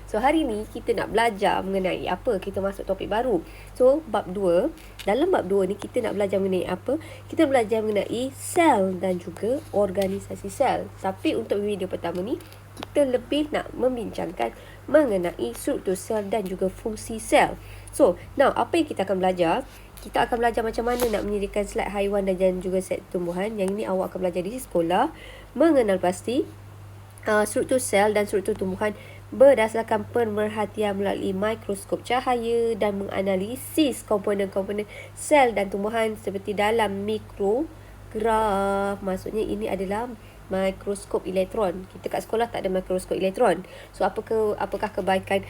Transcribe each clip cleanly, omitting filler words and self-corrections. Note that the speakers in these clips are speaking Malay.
So hari ni kita nak belajar mengenai apa? Kita masuk topik baru. So bab 2, dalam bab 2 ni kita nak belajar mengenai apa? Kita belajar mengenai sel dan juga organisasi sel. Tapi untuk video pertama ni kita lebih nak membincangkan mengenai struktur sel dan juga fungsi sel. So, now apa yang kita akan belajar? Kita akan belajar macam mana nak menyediakan slide haiwan dan juga slide tumbuhan. Yang ini awak akan belajar di sekolah. Mengenal pasti struktur sel dan struktur tumbuhan berdasarkan pemerhatian melalui mikroskop cahaya dan menganalisis komponen-komponen sel dan tumbuhan seperti dalam mikrograf. Maksudnya ini adalah mikroskop elektron. Kita kat sekolah tak ada mikroskop elektron. So apakah kebaikan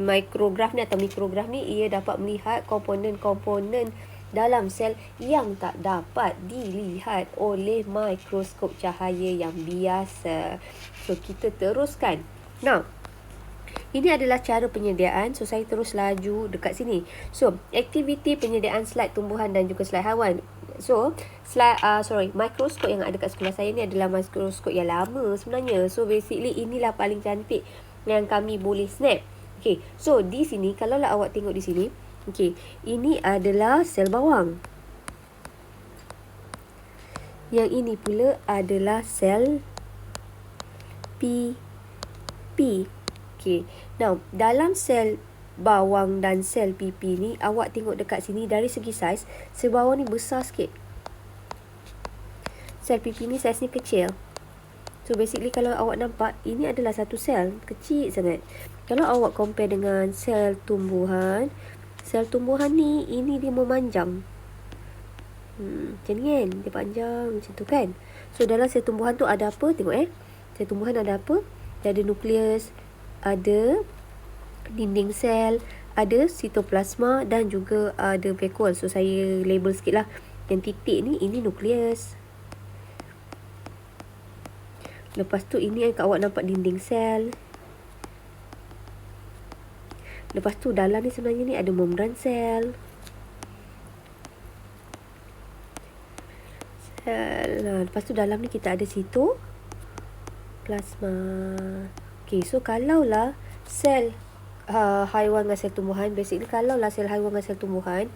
mikrograf ni atau mikrograf ni? Ia dapat melihat komponen-komponen dalam sel yang tak dapat dilihat oleh mikroskop cahaya yang biasa. So kita teruskan. Now, ini adalah cara penyediaan. So saya terus laju dekat sini. So aktiviti penyediaan slide tumbuhan dan juga slide haiwan. So mikroskop yang ada kat sekolah saya ni adalah mikroskop yang lama sebenarnya. So basically inilah paling cantik yang kami boleh snap. Okay, so di sini kalau lah awak tengok di sini, okay, ini adalah sel bawang. Yang ini pula adalah sel PP. Okay, now dalam sel bawang dan sel PP ni, awak tengok dekat sini dari segi saiz, sel bawang ni besar sikit. Sel PP ni saiz ni kecil. So basically kalau awak nampak, ini adalah satu sel kecil sangat. Kalau awak compare dengan sel tumbuhan ni, ini dia memanjang. Macam ni kan, dia panjang macam tu kan. So dalam sel tumbuhan tu ada apa? Tengok sel tumbuhan ada apa? Dia ada nukleus, ada dinding sel, ada sitoplasma dan juga ada vakuole. So saya label sikit lah. Yang titik ni, ini nukleus. Lepas tu ini yang awak nampak dinding sel. Lepas tu dalam ni sebenarnya ni ada membran sel. Lepas tu dalam ni kita ada sitoplasma. Okay, so kalaulah sel haiwan dengan sel tumbuhan, basically kalaulah sel haiwan dengan sel tumbuhan,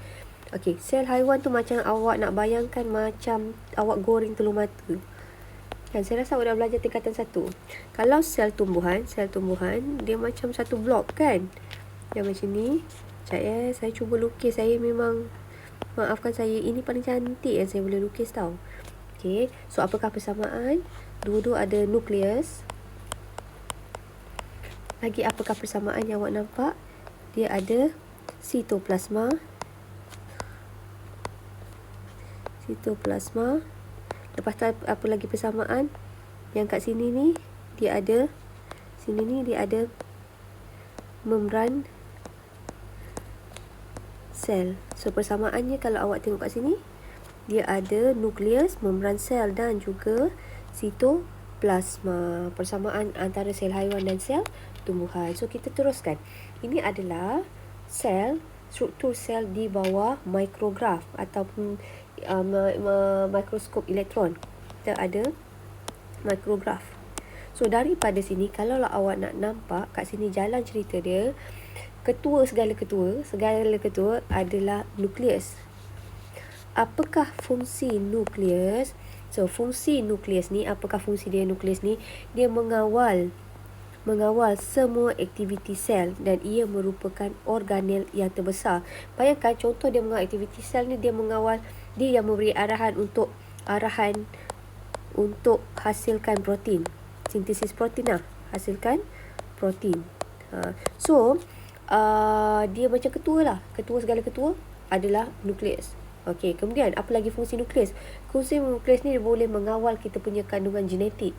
okay, sel haiwan tu macam awak nak bayangkan macam awak goreng telur mata. Kan, saya rasa awak dah belajar tingkatan 1. Kalau sel tumbuhan dia macam satu blok kan. Yang macam ni. Sekejap saya cuba lukis. Saya memang, maafkan saya, ini paling cantik yang saya boleh lukis tau. Okay, so apakah persamaan? Dua-dua ada nukleus. Lagi apakah persamaan yang awak nampak? Dia ada sitoplasma. Lepas tu apa lagi persamaan? Yang kat sini ni dia ada, sini ni dia ada membran sel. So persamaannya kalau awak tengok kat sini, dia ada nukleus, membran sel dan juga sitoplasma. Persamaan antara sel haiwan dan sel tumbuhan. So kita teruskan. Ini adalah sel, struktur sel di bawah mikrograf ataupun mikroskop elektron. Kita ada mikrograf. So daripada sini, kalau lah awak nak nampak kat sini jalan cerita dia, segala ketua adalah nukleus. Apakah fungsi nukleus? So fungsi nukleus ni, apakah fungsi dia? Nukleus ni dia mengawal semua aktiviti sel dan ia merupakan organel yang terbesar. Bayangkan contoh dia mengawal aktiviti sel ni, dia yang memberi arahan untuk hasilkan protein. Sintesis protein lah, hasilkan protein. So dia macam ketua segala ketua adalah nukleus. Okey, kemudian apa lagi fungsi nukleus? Fungsi nukleus ni dia boleh mengawal kita punya kandungan genetik.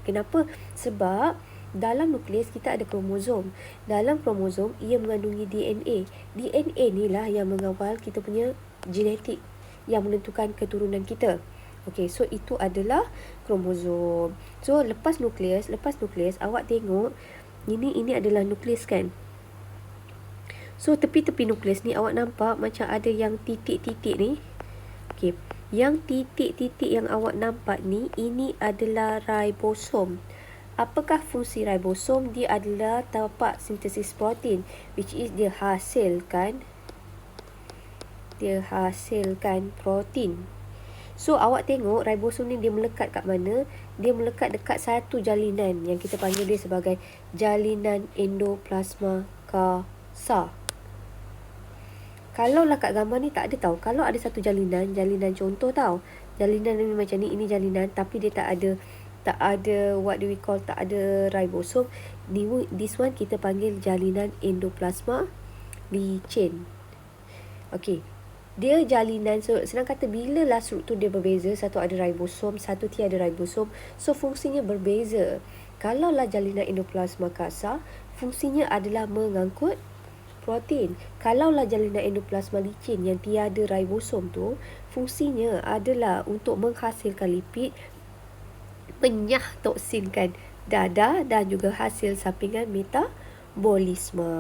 Kenapa? Sebab dalam nukleus kita ada kromosom. Dalam kromosom ia mengandungi DNA. DNA ni lah yang mengawal kita punya genetik, yang menentukan keturunan kita. Okey, so itu adalah kromosom. So lepas nukleus awak tengok ini adalah nukleus kan. So tepi-tepi nukleus ni awak nampak macam ada yang titik-titik ni. Okey, yang titik-titik yang awak nampak ni, ini adalah ribosom. Apakah fungsi ribosom? Dia adalah tapak sintesis protein, which is dia hasilkan protein. So awak tengok ribosom ni dia melekat kat mana? Dia melekat dekat satu jalinan yang kita panggil dia sebagai jalinan endoplasma kasar. Kalau lah kat gambar ni tak ada tahu. Kalau ada satu jalinan contoh tahu. Jalinan ni macam ni, ini jalinan tapi dia tak ada what do we call, tak ada ribosom. This one kita panggil jalinan endoplasma licin. Okey. Dia jalinan, so senang kata bila lah struktur dia berbeza, satu ada ribosom, satu tiada ribosom, so fungsinya berbeza. Kalau lah jalinan endoplasma kasar, fungsinya adalah mengangkut protein. Kalau lah jalinan endoplasma licin yang tiada ribosom tu, fungsinya adalah untuk menghasilkan lipid, penyah toksinkan darah dan juga hasil sampingan metabolisme.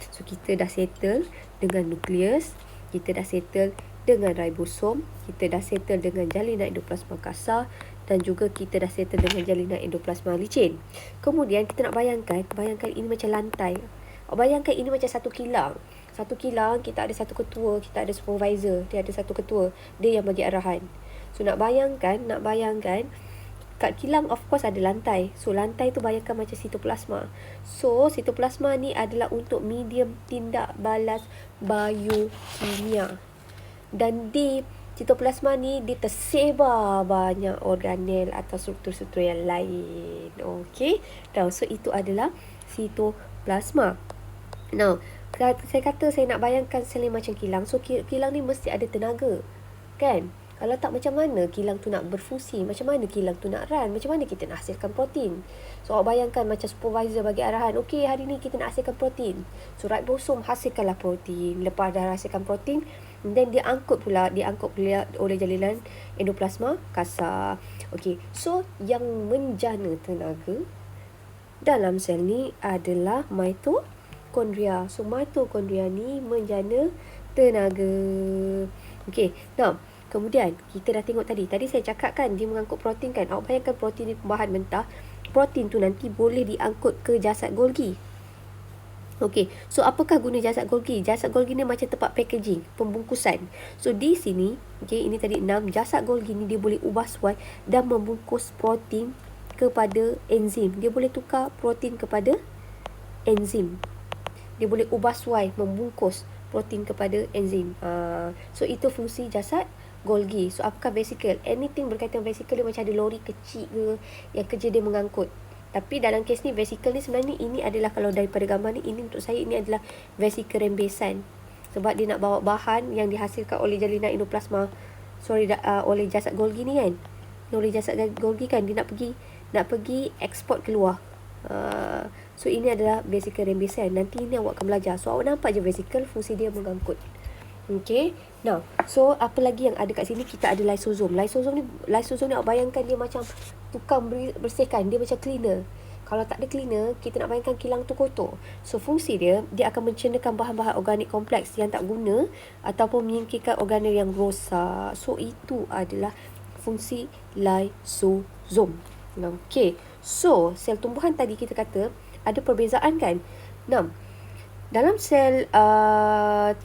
So kita dah settle dengan nukleus, kita dah settle dengan ribosom, kita dah settle dengan jalinan endoplasma kasar dan juga kita dah settle dengan jalinan endoplasma licin. Kemudian kita nak bayangkan ini macam lantai. Bayangkan ini macam satu kilang. Satu kilang, kita ada satu ketua, kita ada supervisor, dia ada satu ketua, dia yang bagi arahan. So nak bayangkan kat kilang of course ada lantai. So lantai tu bayangkan macam sitoplasma. So sitoplasma ni adalah untuk medium tindak balas biokimia. Dan di sitoplasma ni dia tersebar banyak organel atau struktur-struktur yang lain. Okey. So itu adalah sitoplasma. Now, saya kata saya nak bayangkan sel macam kilang. So kilang ni mesti ada tenaga. Kan? Kalau tak, macam mana kilang tu nak berfungsi? Macam mana kilang tu nak run? Macam mana kita nak hasilkan protein? So, awak bayangkan macam supervisor bagi arahan. Okey, hari ni kita nak hasilkan protein. So, ribosom hasilkanlah protein. Lepas dah hasilkan protein, then dia angkut pula oleh jalinan endoplasma kasar. Okey, so yang menjana tenaga dalam sel ni adalah mitokondria. So, mitokondria ni menjana tenaga. Okey, now kemudian kita dah tengok tadi saya cakap kan dia mengangkut protein kan. Awak bayangkan protein ni bahan mentah. Protein tu nanti boleh diangkut ke jasad Golgi. Okey, so apakah guna jasad Golgi? Jasad Golgi ni macam tempat packaging, pembungkusan. So di sini, okey, ini tadi 6, jasad Golgi ni dia boleh ubah suai dan membungkus protein kepada enzim. Dia boleh tukar protein kepada enzim. Dia boleh ubah suai membungkus protein kepada enzim. So itu fungsi jasad Golgi. So apakah vesicle? Anything berkaitan vesicle dia macam ada lori kecil ke yang kerja dia mengangkut. Tapi dalam kes ni vesicle ni sebenarnya ini adalah, kalau daripada gambar ni, ini untuk saya ini adalah vesicle rembesan. Sebab dia nak bawa bahan yang dihasilkan oleh jalinan endoplasma, oleh jasad Golgi ni kan. Oleh jasad Golgi kan dia nak pergi ekspor keluar. So ini adalah vesicle rembesan. Nanti ini awak akan belajar. So awak nampak je vesicle, fungsi dia mengangkut. Okay. Now, so apa lagi yang ada kat sini? Kita ada lysosom. Lysosom ni awak bayangkan dia macam tukang bersihkan. Dia macam cleaner. Kalau tak ada cleaner, kita nak bayangkan kilang tu kotor. So fungsi dia akan mencernakan bahan-bahan organik kompleks yang tak guna ataupun menyingkirkan organel yang rosak. So itu adalah fungsi lysosom. Okay. So sel tumbuhan tadi kita kata ada perbezaan kan? 6. Dalam sel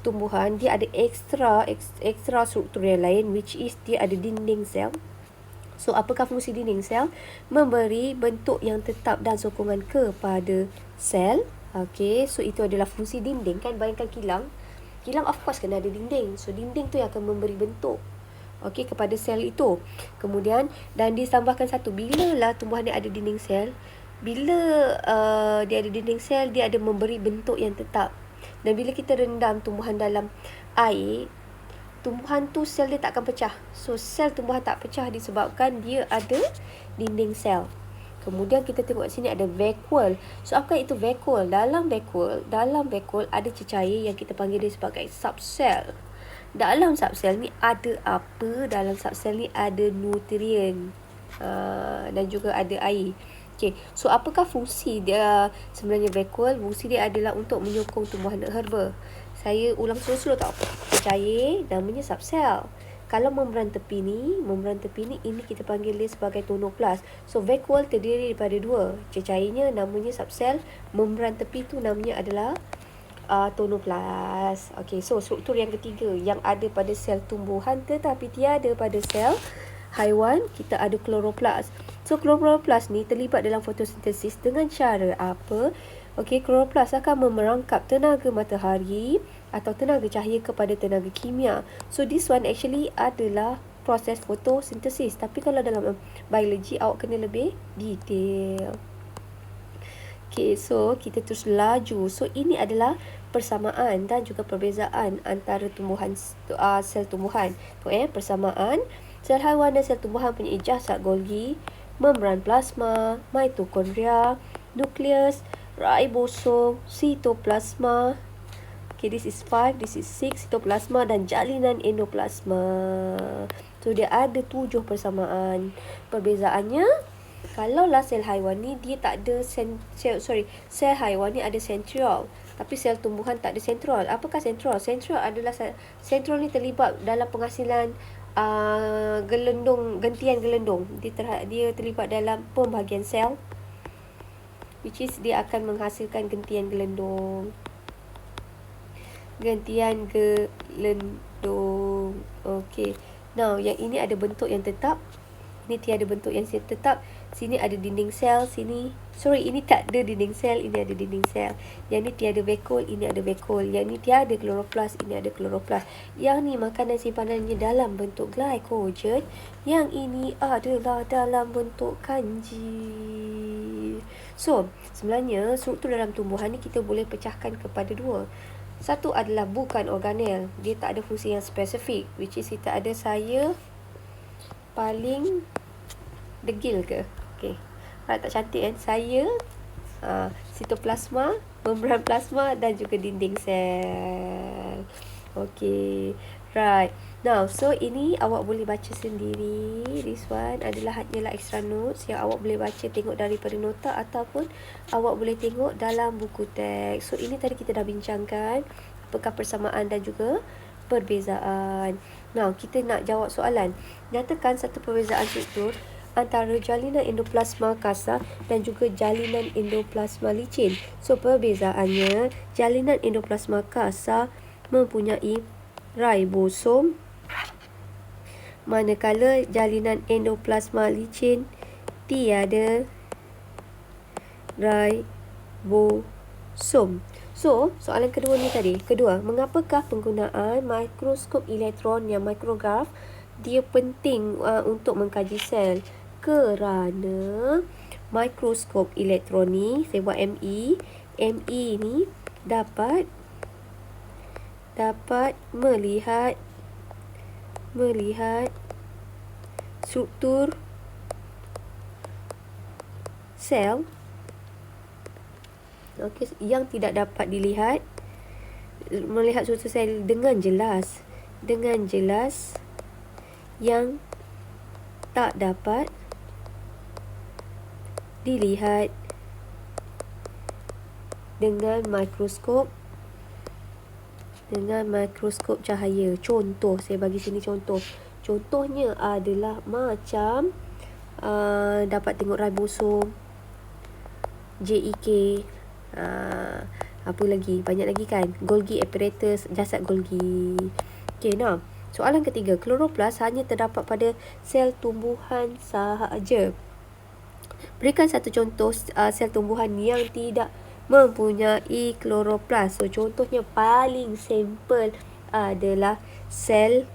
tumbuhan dia ada ekstra struktur yang lain, which is dia ada dinding sel. So apakah fungsi dinding sel? Memberi bentuk yang tetap dan sokongan kepada sel. Okay, so itu adalah fungsi dinding kan. Bayangkan kilang of course kena ada dinding. So dinding tu yang akan memberi bentuk kepada sel itu. Kemudian dan ditambahkan satu, bila lah tumbuhan ni ada dinding sel, bila dia ada dinding sel, dia ada memberi bentuk yang tetap. Dan bila kita rendam tumbuhan dalam air, tumbuhan tu sel dia tak akan pecah. So sel tumbuhan tak pecah disebabkan dia ada dinding sel. Kemudian kita tengok sini ada vacuole. So apakah itu vacuole? Dalam vacuole ada cecair yang kita panggil dia sebagai subsel. Dalam subsel ni ada apa? Dalam subsel ni ada nutrien dan juga ada air. Okay, so apakah fungsi dia sebenarnya vacuole? Fungsi dia adalah untuk menyokong tumbuhan herba. Saya ulang slow-slow tau. Cecair namanya subsel. Kalau membran tepi ni ini kita panggil dia sebagai tonoplas. So vacuole terdiri daripada dua. Cecairnya namanya subsel, membran tepi tu namanya adalah tonoplas. Okey, so struktur yang ketiga yang ada pada sel tumbuhan tetapi tiada pada sel haiwan, kita ada kloroplas. So kloroplas ni terlibat dalam fotosintesis dengan cara apa? Okey, kloroplas akan memerangkap tenaga matahari atau tenaga cahaya kepada tenaga kimia. So this one actually adalah proses fotosintesis. Tapi kalau dalam biologi awak kena lebih detail. Okay, so kita terus laju. So ini adalah persamaan dan juga perbezaan antara sel tumbuhan. Persamaan sel haiwan dan sel tumbuhan punya jasad Golgi, membran plasma, mitokondria, nukleus, ribosom, sitoplasma. Okay, this is 5, this is 6, sitoplasma dan jalinan endoplasma. So dia ada 7 persamaan. Perbezaannya, kalaulah sel haiwan ni dia tak ada sel haiwan ni ada sentriol, tapi sel tumbuhan tak ada sentriol. Apakah sentriol? Sentriol adalah sentriol ni terlibat dalam penghasilan gentian gelendong. Dia terlibat dalam pembahagian sel, which is dia akan menghasilkan gentian gelendong. Okey. Now, yang ini ada bentuk yang tetap. Ini tiada bentuk yang tetap. Sini ada dinding sel, ini tak ada dinding sel, ini ada dinding sel. Yang ni tiada vacuole, ini ada vacuole. Yang ni tiada kloroplas, ini ada kloroplas. Yang ni makanan simpanannya dalam bentuk glycogen. Yang ini adalah dalam bentuk kanji. So, sebenarnya struktur dalam tumbuhan ni kita boleh pecahkan kepada dua. Satu adalah bukan organel. Dia tak ada fungsi yang spesifik, which is kita ada saya paling degil ke? Okey. Tak cantik kan? Saya sitoplasma, membran plasma dan juga dinding sel. Okey. Right. Now, so ini awak boleh baca sendiri. This one adalah hanyalah extra notes yang awak boleh baca, tengok daripada nota ataupun awak boleh tengok dalam buku teks. So ini tadi kita dah bincangkan apakah persamaan dan juga perbezaan. Now, kita nak jawab soalan. Nyatakan satu perbezaan struktur antara jalinan endoplasma kasar dan juga jalinan endoplasma licin. So perbezaannya, jalinan endoplasma kasar mempunyai ribosom, manakala jalinan endoplasma licin tiada ribosom. So, soalan kedua ni tadi. Kedua, mengapakah penggunaan mikroskop elektron yang mikrograf dia penting untuk mengkaji sel? Kerana mikroskop elektron ni, saya buat ME ni dapat melihat struktur sel yang tidak dapat melihat struktur sel dengan jelas yang tak dapat dilihat dengan mikroskop cahaya. Contoh, saya bagi sini contoh. Contohnya adalah macam dapat tengok ribosom, JEK, apa lagi? Banyak lagi kan? Golgi apparatus, jasad Golgi. Okay, now soalan ketiga. Kloroplas hanya terdapat pada sel tumbuhan sahaja. Berikan satu contoh sel tumbuhan yang tidak mempunyai kloroplas. So contohnya paling simple adalah sel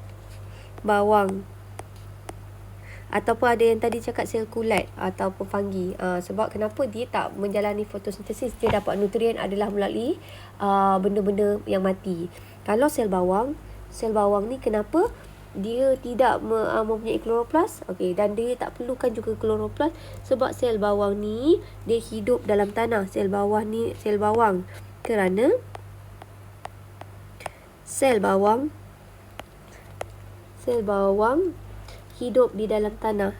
bawang, ataupun ada yang tadi cakap sel kulat ataupun fungi. Sebab kenapa dia tak menjalani fotosintesis, dia dapat nutrien adalah melalui benda-benda yang mati. Kalau sel bawang ni kenapa dia tidak mempunyai kloroplas? Okey, dan dia tak perlukan juga kloroplas sebab sel bawang ni dia hidup dalam tanah. Sel bawang kerana sel bawang hidup di dalam tanah.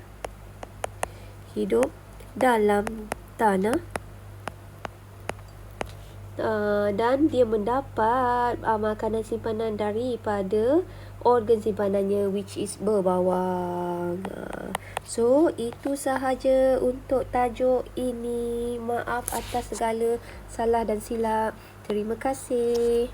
dan dia mendapat makanan simpanan daripada organ simpanannya, which is berbawang. So, itu sahaja untuk tajuk ini. Maaf atas segala salah dan silap. Terima kasih.